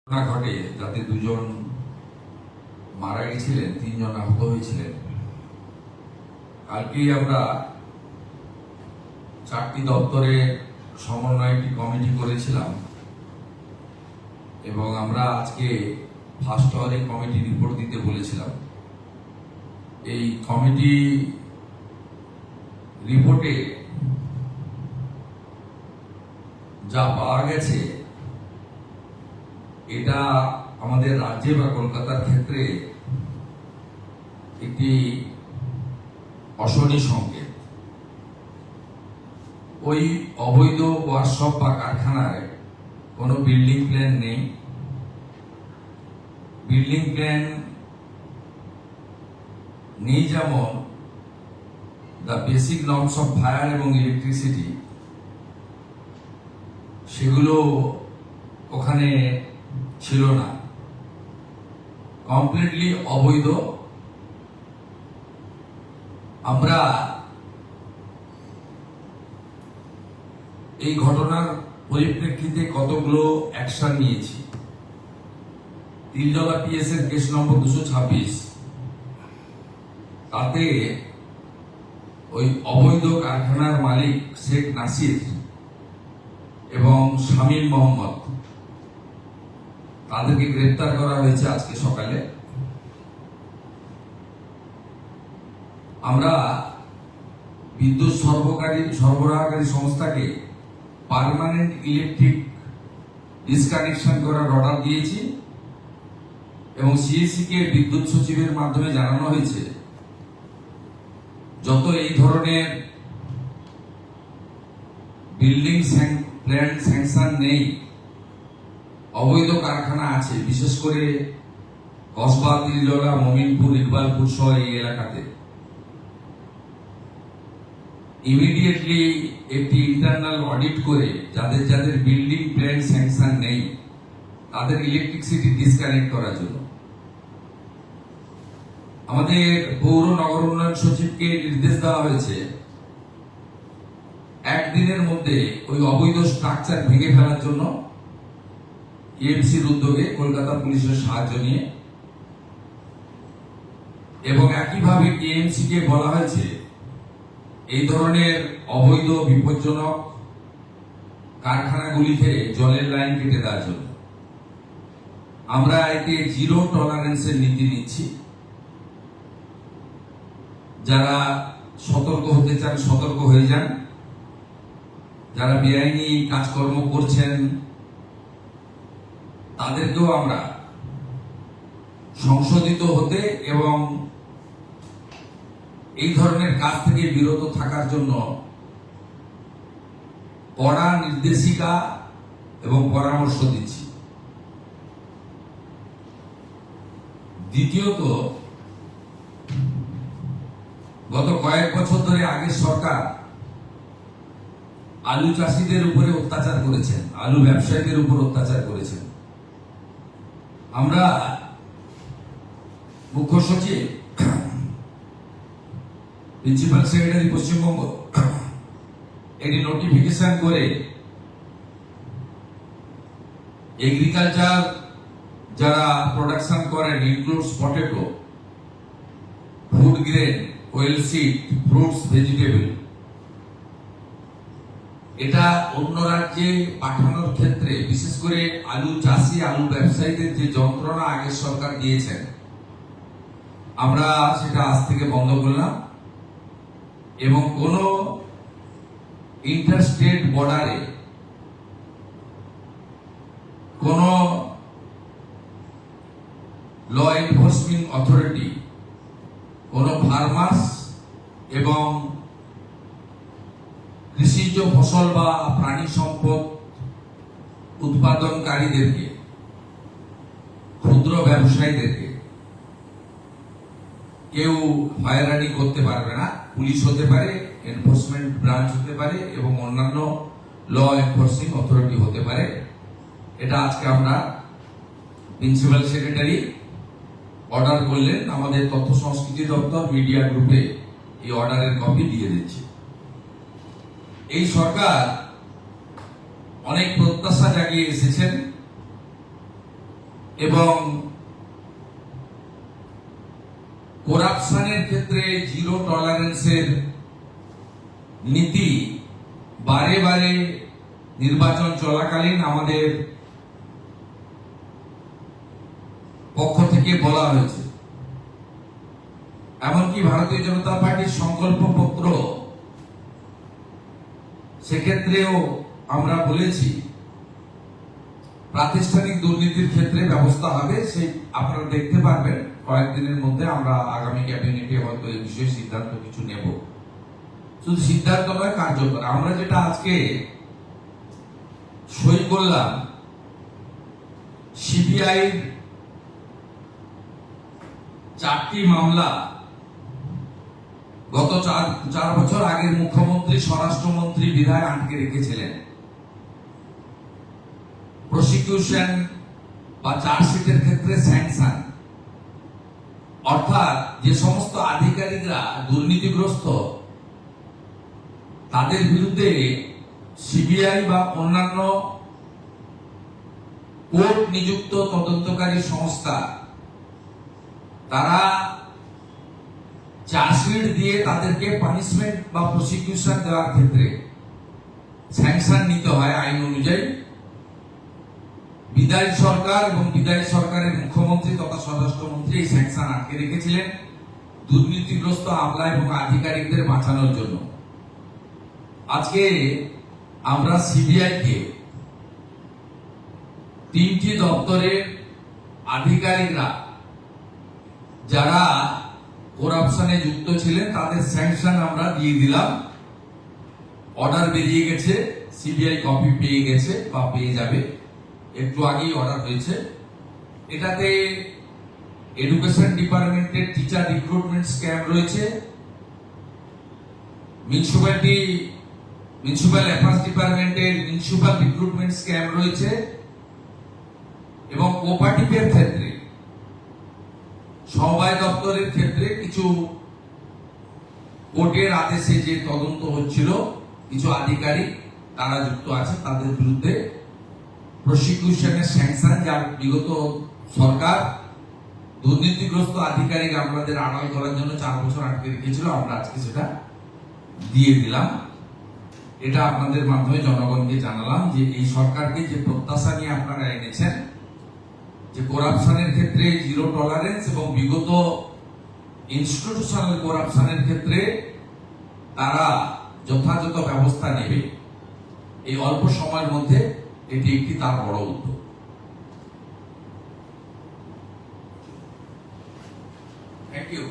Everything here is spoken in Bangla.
ঘটনা ঘটে যাতে দুজন মারা গেছিলেন, 3 জন আহত হয়েছিলেন। কালকেই আমরা 4টি দপ্তরে সমন্বয় একটি কমিটি করেছিলাম এবং আমরা আজকে ফার্স্ট আওয়ারে কমিটি রিপোর্ট দিতে বলেছিলাম। এই কমিটি রিপোর্টে যা পাওয়া গেছে এটা আমাদের রাজ্যে বা কলকাতার ক্ষেত্রে একটি অশনি সংকেত। ওই অবৈধ ওয়ার্কশপ বা কারখানায় কোনো বিল্ডিং প্ল্যান নেই। বিল্ডিং প্ল্যান নেই যেমন the basic norms of fire এবং ইলেকট্রিসিটি, সেগুলো ওখানে ছিল না, কমপ্লিটলি অবৈধ। আমরা এই ঘটনার পরিপ্রেক্ষিতে কতগুলো অ্যাকশন নিয়েছি। তিলজলা পিএস এর কেস নম্বর 226, তাতে ওই অবৈধ কারখানার মালিক শেখ নাসির এবং শামীম মোহাম্মদ, তাদেরকে গ্রেপ্তার করা হয়েছে আজকে সকালে। আমরা বিদ্যুৎ সরবরাহকারী সংস্থাকে পার্মানেন্ট ইলেকট্রিক ডিসকানেকশন করার অর্ডার দিয়েছি এবং সিএসসি কে বিদ্যুৎ সচিবের মাধ্যমে জানানো হয়েছে যত এই ধরনের বিল্ডিং প্ল্যান স্যাংশন নেই, অবৈধ কারখানা আছে, বিশেষ করে কসবা, তিলজলা, মমিনপুর, ইকবালপুর সহ এই এলাকাতে, ইমিডিয়েটলি একটি ইন্টারনাল অডিট করে যাদের যাদের বিল্ডিং প্ল্যান স্যাংশন নেই তাদের ইলেকট্রিসিটি ডিসকানেক্ট করার জন্য আমাদের পৌর নগর উন্নয়ন সচিবকে নির্দেশ দেওয়া হয়েছে একদিনের মধ্যে ওই অবৈধ স্ট্রাকচার ভেঙে ফেলার জন্য, এএমসির উদ্যোগে, কলকাতা পুলিশের সাহায্য নিয়ে। এবং একইভাবে এএমসি কে বলা হয়েছে এই ধরনের অবৈধ বিপজ্জনক কারখানাগুলিতে জলের লাইন কেটে দেওয়ার জন্য। আমরা এতে জিরো টলারেন্সের নীতি নিচ্ছি। যারা সতর্ক হতে চান সতর্ক হয়ে যান, যারা বেআইনি কাজকর্ম করছেন তাদেরকেও আমরা সংশোধিত হতে এবং এই ধরনের কাজ থেকে বিরত থাকার জন্য কড়া নির্দেশিকা এবং পরামর্শ দিচ্ছি। দ্বিতীয়ত, গত কয়েক বছর ধরে আগের সরকার আলু চাষিদের উপরে অত্যাচার করেছেন, আলু ব্যবসায়ীদের উপর অত্যাচার করেছেন। আমরা মুখ্য সচিব, প্রিন্সিপাল সেক্রেটারি পশ্চিমবঙ্গ এটি নোটিফিকেশন করে এগ্রিকালচার যারা প্রোডাকশন করেন, includes potato, food grain, well seed, fruits, vegetable, এটা অন্য রাজ্যে পাঠানোর ক্ষেত্রে বিশেষ করে আলু চাষি, আলু ব্যবসায়ীদের যে যন্ত্রণা আগের সরকার দিয়েছেন, আমরা সেটা আজ থেকে বন্ধ করলাম এবং কোন ইন্টারস্টেট বর্ডারে কোন ল এনফোর্সমেন্ট অথরিটি কোন ফার্মার্স এবং কৃষিজ ফসল বা প্রাণী সম্পদ উৎপাদনকারীদেরকে, ক্ষুদ্র ব্যবসায়ীদেরকে কেউ হয়রানি করতে পারবে না। পুলিশ হতে পারে, এনফোর্সমেন্ট ব্রাঞ্চ হতে পারে এবং অন্যান্য ল এনফোর্সিং অথরিটি হতে পারে। এটা আজকে আমরা প্রিন্সিপাল সেক্রেটারি অর্ডার করলেন, আমাদের তথ্য সংস্কৃতি দপ্তর মিডিয়া গ্রুপে এই অর্ডারের কপি দিয়ে দিচ্ছে। এই সরকার অনেক প্রত্যাশা জাগিয়ে এসেছেন এবং করাপশনের ক্ষেত্রে জিরো টলারেন্সের নীতি বারে বারে নির্বাচন চলাকালীন আমাদের পক্ষ থেকে বলা হয়েছে। এমনকি ভারতীয় জনতা পার্টির সংকল্পপত্র সেক্ষেত্রেও আমরা বলেছি প্রাতিষ্ঠানিক দুর্নীতির ক্ষেত্রে ব্যবস্থা হবে। সেই আপনারা দেখতে পারবেন কয়েকদিনের মধ্যে আমরা আগামী ক্যাবিনেটে হয়তো এই বিষয়ে সিদ্ধান্ত কিছু নেব। শুধু সিদ্ধান্ত নয়, কার্যকর। আমরা যেটা আজকে সই করলাম, সিবিআই 4টি মামলা গত 4 বছর আগের মুখ্যমন্ত্রী, স্বরাষ্ট্রমন্ত্রী, বিধায় আটকে রেখেছিলেন। প্রসিকিউশন বা চার্জশিটের ক্ষেত্রে স্যাংশন, অর্থাৎ যে সমস্ত আধিকারিকরা দুর্নীতিগ্রস্ত তাদের বিরুদ্ধে সিবিআই বা অন্যান্য কোর্ট নিযুক্ত তদন্তকারী সংস্থা তারা চার্জশিট দিয়ে তাদেরকে পানিশমেন্ট বা প্রসিকিউশন দেওয়ার ক্ষেত্রে স্যাংশন নিতে হয় আইন অনুযায়ী। বিদায়ী সরকার এবং বিদায়ী সরকারের মুখ্যমন্ত্রী তথা স্বরাষ্ট্রমন্ত্রী এই স্যাংশন আটকে রেখেছিলেন দুর্নীতিগ্রস্ত আমলা এবং আধিকারিকদের বাঁচানোর জন্য। আজকে আমরা সিবিআই কে 3টি দপ্তরের আধিকারিকরা যারা করাপশনে যুক্ত ছিলেন তাদের স্যাংশন আমরা দিয়ে দিলাম। অর্ডার বেরিয়ে গেছে, সিবিআই কপি পেয়ে গেছে বা পেয়ে যাবে, একটু আগেই অর্ডার হয়েছে। এটাতে এডুকেশন ডিপার্টমেন্টের টিচার রিক্রুটমেন্ট স্ক্যাম রয়েছে, মিউনিসিপ্যাল অ্যাফেয়ার্স ডিপার্টমেন্টের মিউনিসিপ্যাল রিক্রুটমেন্ট স্ক্যাম রয়েছে এবং কোঅপারেটিভের ক্ষেত্রে, সমবায় দপ্তরের ক্ষেত্রে কিছু কোর্টের আদেশে যে তদন্ত হচ্ছিল কিছু আধিকারিক তারা যুক্ত আছে, তাদের বিরুদ্ধে প্রসিকিউশনের স্যাংশন, যা বিগত সরকার দুর্নীতিগ্রস্ত আধিকারিক আমাদের আড়াল করার জন্য 4 বছর আটকে রেখেছিল, আমরা আজকে সেটা দিয়ে দিলাম। এটা আপনাদের মাধ্যমে জনগণকে জানালাম যে এই সরকারকে যে প্রত্যাশা নিয়ে আপনারা এনেছেন যে করাপশনের ক্ষেত্রে জিরো টলারেন্স এবং বিগত ইনস্টিটিউশনাল করাপশনের ক্ষেত্রে তারা যথাযথ ব্যবস্থা নেবে, এই অল্প সময়ের মধ্যে এটি একটি তার বড় উদ্যোগ। Thank you.